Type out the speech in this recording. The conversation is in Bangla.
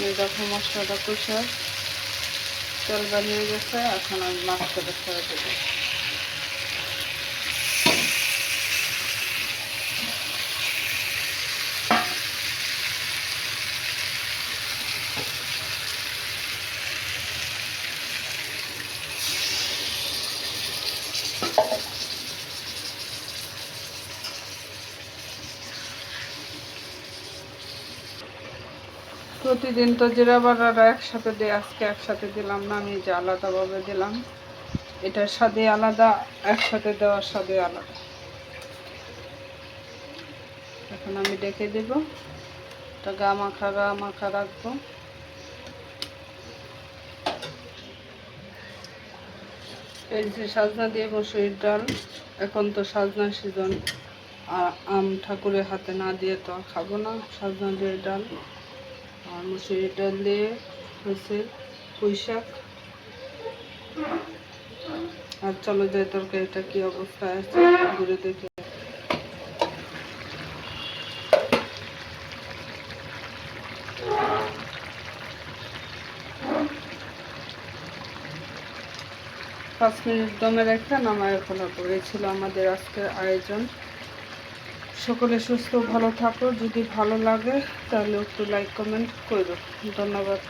এই দেখো মশলাটা কষে তেল বানিয়ে গেছে। এখন আমি মাছটা ছেড়ে দেবো। প্রতিদিন তো জিরা বাটাটা একসাথে দিই, আজকে একসাথে দিলাম না, আমি যে আলাদাভাবে দিলাম। এটার স্বাদে আলাদা, একসাথে দেওয়ার স্বাদে আলাদা। এখন আমি ডেকে দেব, এটা গা মাখা রাখবো। এই যে সাজনা দিয়ে মসুরির ডাল, এখন তো সাজনা সিজন, আর আম ঠাকুরের হাতে না দিয়ে তো খাবো না। সাজনা দিয়ে ডাল আর মসুরির ডাল দিয়ে হয়েছে পুঁই শাক। আর চলো যাই তরকারিটা কি অবস্থায় আছে ঘুরে দেখে। 5 মিনিট দমে রেখে নামায় ফেলাবো। এই ছিল আমাদের আজকের আয়োজন। সকলে সুস্থ ভালো থাকো। যদি ভালো লাগে তাহলে একটু লাইক কমেন্ট করো। ধন্যবাদ।